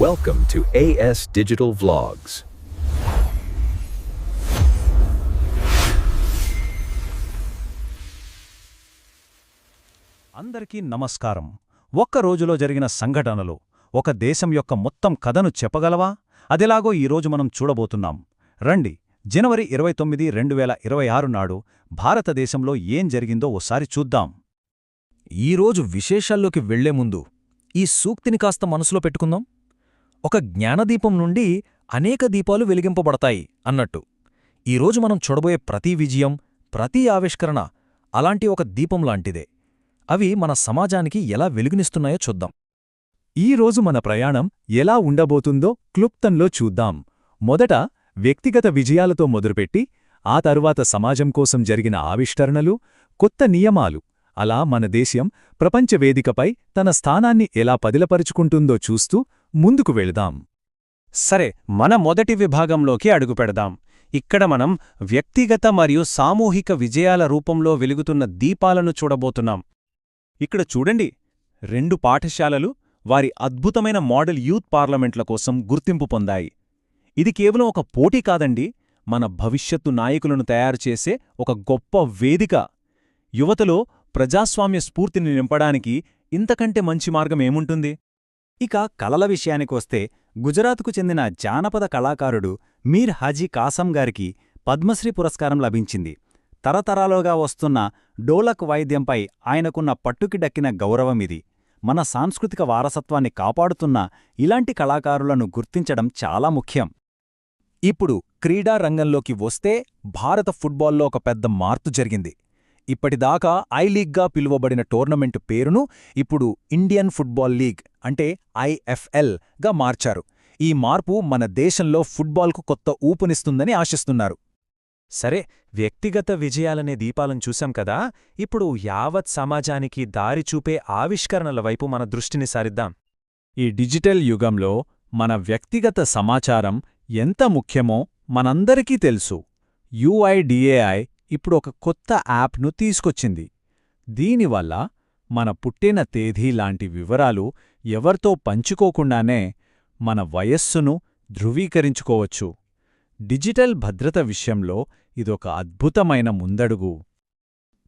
Welcome to AS Digital Vlogs. అందరికీ నమస్కారం. ఒక్క రోజులో జరిగిన సంఘటనలు ఒక దేశం యొక్క మొత్తం కథను చెప్పగలవా? అదెలాగో ఈరోజు మనం చూడబోతున్నాం. రండి, జనవరి 29, 2026 నాడు భారతదేశంలో ఏం జరిగిందో ఓసారి చూద్దాం. ఈరోజు విశేషాల్లోకి వెళ్లే ముందు ఈ సూక్తిని కాస్త మనసులో పెట్టుకుందాం. ఒక జ్ఞానదీపం నుండి అనేక దీపాలు వెలిగింపబడతాయి అన్నట్టు. ఈరోజు మనం చూడబోయే ప్రతి విజయం, ప్రతి ఆవిష్కరణ అలాంటి ఒక దీపంలాంటిదే. అవి మన సమాజానికి ఎలా వెలుగునిస్తున్నాయో చూద్దాం. ఈరోజు మన ప్రయాణం ఎలా ఉండబోతుందో క్లుప్తంలో చూద్దాం. మొదట వ్యక్తిగత విజయాలతో మొదలుపెట్టి ఆ తరువాత సమాజం కోసం జరిగిన ఆవిష్కరణలు, కొత్త నియమాలు, అలా మన దేశం ప్రపంచ వేదికపై తన స్థానాన్ని ఎలా పదిలపరుచుకుంటుందో చూస్తూ ముందుకు వెళదాం. సరే, మన మొదటి విభాగంలోకి అడుగుపెడదాం. ఇక్కడ మనం వ్యక్తిగత మరియు సామూహిక విజయాల రూపంలో వెలుగుతున్న దీపాలను చూడబోతున్నాం. ఇక్కడ చూడండి, 2 పాఠశాలలు వారి అద్భుతమైన మోడల్ యూత్ పార్లమెంట్ల కోసం గుర్తింపు పొందాయి. ఇది కేవలం ఒక పోటీ కాదండి, మన భవిష్యత్తు నాయకులను తయారుచేసే ఒక గొప్ప వేదిక. యువతలో ప్రజాస్వామ్య స్ఫూర్తిని నింపడానికి ఇంతకంటే మంచి మార్గమేముంటుంది? ఇక కళల విషయానికొస్తే గుజరాత్కు చెందిన జానపద కళాకారుడు మీర్ హాజీ కాసం గారికి పద్మశ్రీ పురస్కారం లభించింది. తరతరాలుగా వస్తున్న డోలక్ వాయిద్యంపై ఆయనకున్న పట్టుకి దక్కిన గౌరవమిది. మన సాంస్కృతిక వారసత్వాన్ని కాపాడుతున్న ఇలాంటి కళాకారులను గుర్తించడం చాలా ముఖ్యం. ఇప్పుడు క్రీడా రంగంలోకి వస్తే భారత ఫుట్బాల్లో ఒక పెద్ద మార్పు జరిగింది. ఇప్పటిదాకా ఐ లీగ్గా పిలువబడిన టోర్నమెంటు పేరును ఇప్పుడు ఇండియన్ ఫుట్బాల్ లీగ్ అంటే IFL గా మార్చారు. ఈ మార్పు మన దేశంలో ఫుట్బాల్కు కొత్త ఊపునిస్తుందని ఆశిస్తున్నారు. సరే, వ్యక్తిగత విజయాలనే దీపాలను చూశాం కదా, ఇప్పుడు యావత్ సమాజానికి దారి చూపే ఆవిష్కరణల వైపు మన దృష్టిని సారిద్దాం. ఈ డిజిటల్ యుగంలో మన వ్యక్తిగత సమాచారం ఎంత ముఖ్యమో మనందరికీ తెలుసు. UIDAI ఇప్పుడు ఒక కొత్త యాప్ను తీసుకొచ్చింది. దీనివల్ల మన పుట్టిన తేదీ లాంటి వివరాలు ఎవరితో పంచుకోకుండానే మన వయస్సును ధృవీకరించుకోవచ్చు. డిజిటల్ భద్రత విషయంలో ఇదొక అద్భుతమైన ముందడుగు.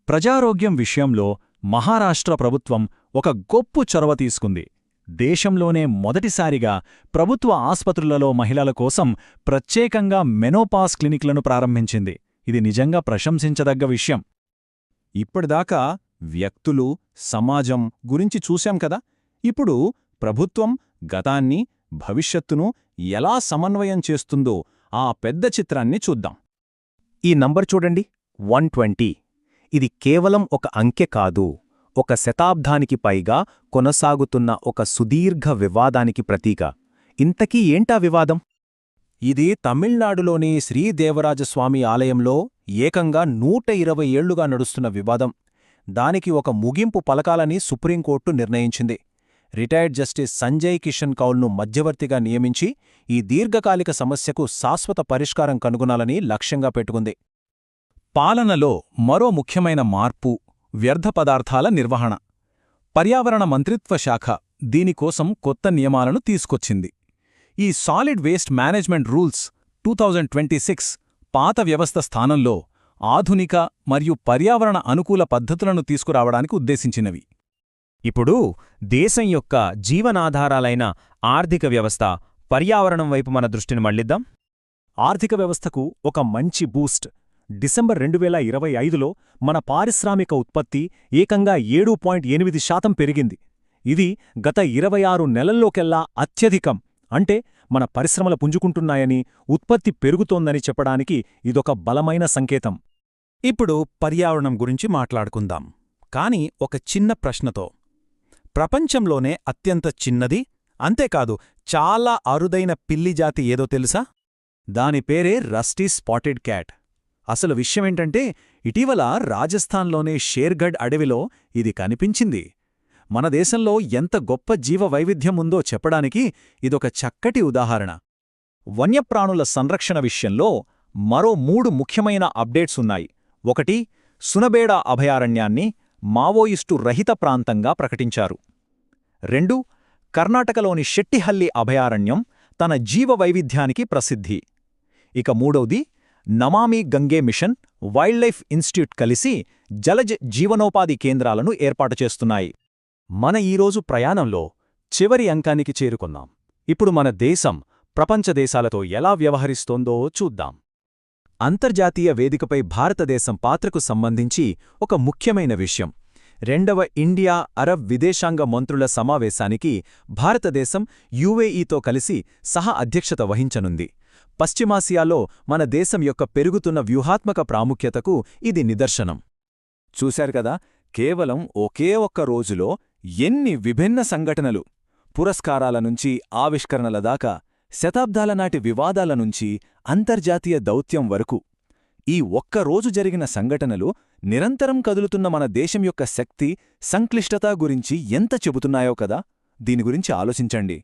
ప్రజారోగ్యం విషయంలో మహారాష్ట్ర ప్రభుత్వం ఒక గొప్ప చొరవ తీసుకుంది. దేశంలోనే మొదటిసారిగా ప్రభుత్వ ఆస్పత్రులలో మహిళల కోసం ప్రత్యేకంగా మెనోపాస్ క్లినిక్లను ప్రారంభించింది. ఇది నిజంగా ప్రశంసించదగ్గ విషయం. ఇప్పటిదాకా వ్యక్తులు, సమాజం గురించి చూశాం కదా, ఇప్పుడు ప్రభుత్వం గతాన్ని, భవిష్యత్తును ఎలా సమన్వయం చేస్తుందో ఆ పెద్ద చిత్రాన్ని చూద్దాం. ఈ నంబర్ చూడండి, 120. ఇది కేవలం ఒక అంకె కాదు, ఒక శతాబ్దానికి పైగా కొనసాగుతున్న ఒక సుదీర్ఘ వివాదానికి ప్రతీక. ఇంతకీ ఏంటా వివాదం? ఇది తమిళనాడులోని శ్రీదేవరాజస్వామి ఆలయంలో ఏకంగా 120 ఏళ్లుగా నడుస్తున్న వివాదం. దానికి ఒక ముగింపు పలకాలని సుప్రీంకోర్టు నిర్ణయించింది. రిటైర్డ్ జస్టిస్ సంజయ్ కిషన్ కౌల్ను మధ్యవర్తిగా నియమించి ఈ దీర్ఘకాలిక సమస్యకు శాశ్వత పరిష్కారం కనుగొనాలని లక్ష్యంగా పెట్టుకుంది. పాలనలో మరో ముఖ్యమైన మార్పు వ్యర్థ పదార్థాల నిర్వహణ. పర్యావరణ మంత్రిత్వ శాఖ దీనికోసం కొత్త నియమాలను తీసుకొచ్చింది. ఈ సాలిడ్ వేస్ట్ మేనేజ్మెంట్ రూల్స్ 2026 పాత వ్యవస్థ స్థానంలో ఆధునిక మరియు పర్యావరణ అనుకూల పద్ధతులను తీసుకురావడానికి ఉద్దేశించినవి. ఇప్పుడు దేశం యొక్క జీవనాధారాలైన ఆర్థిక వ్యవస్థ, పర్యావరణం వైపు మన దృష్టిని మళ్లిద్దాం. ఆర్థిక వ్యవస్థకు ఒక మంచి బూస్ట్. డిసెంబర్ 2025లో మన పారిశ్రామిక ఉత్పత్తి ఏకంగా 7.8% పెరిగింది. ఇది గత 26 నెలల్లోకెల్లా అత్యధికం. అంటే మన పరిశ్రమలు పుంజుకుంటున్నాయని, ఉత్పత్తి పెరుగుతోందని చెప్పడానికి ఇదొక బలమైన సంకేతం. ఇప్పుడు పర్యావరణం గురించి మాట్లాడుకుందాం, కాని ఒక చిన్న ప్రశ్నతో. ప్రపంచంలోనే అత్యంత చిన్నది, అంతేకాదు చాలా అరుదైన పిల్లిజాతి ఏదో తెలుసా? దాని పేరే రస్టీ స్పాటెడ్ క్యాట్. అసలు విషయమేంటంటే, ఇటీవల రాజస్థాన్లోనే షేర్గఢ్ అడవిలో ఇది కనిపించింది. మన దేశంలో ఎంత గొప్ప జీవ వైవిధ్యం ఉందో చెప్పడానికి ఇదొక చక్కటి ఉదాహరణ. వన్యప్రాణుల సంరక్షణ విషయంలో మరో 3 ముఖ్యమైన అప్డేట్స్ ఉన్నాయి. 1, సునబేడ అభయారణ్యాన్ని మావోయిస్టు రహిత ప్రాంతంగా ప్రకటించారు. 2, కర్ణాటకలోని షెట్టిహల్లి అభయారణ్యం తన జీవవైవిధ్యానికి ప్రసిద్ధి. ఇక మూడవది Namami Gange machine, wild life institute కలిసి జలజ్ జీవనోపాధి కేంద్రాలను ఏర్పాటు చేస్తున్నాయి. మన ఈరోజు ప్రయాణంలో చివరి అంకానికి చేరుకున్నాం. ఇప్పుడు మన దేశం ప్రపంచ దేశాలతో ఎలా వ్యవహరిస్తోందో చూద్దాం. అంతర్జాతీయ వేదికపై భారతదేశం పాత్రకు సంబంధించి ఒక ముఖ్యమైన విషయం. 2వ ఇండియా అరబ్ విదేశాంగ మంత్రుల సమావేశానికి భారతదేశం యుఏఈతో కలిసి అధ్యక్షత వహించనుంది. పశ్చిమాసియాలో మన దేశం యొక్క పెరుగుతున్న వ్యూహాత్మక ప్రాముఖ్యతకు ఇది నిదర్శనం. చూశారు కదా, కేవలం ఒకే ఒక్క రోజులో ఎన్ని విభిన్న సంఘటనలు! పురస్కారాల నుంచి ఆవిష్కరణల దాకా, శతాబ్దాల నాటి వివాదాల నుంచి అంతర్జాతీయ దౌత్యం వరకు ఈ ఒక్కరోజు జరిగిన సంఘటనలు నిరంతరం కదులుతున్న మన దేశం యొక్క శక్తి, సంక్లిష్టత గురించి ఎంత చెబుతున్నాయో కదా. దీని గురించి ఆలోచించండి.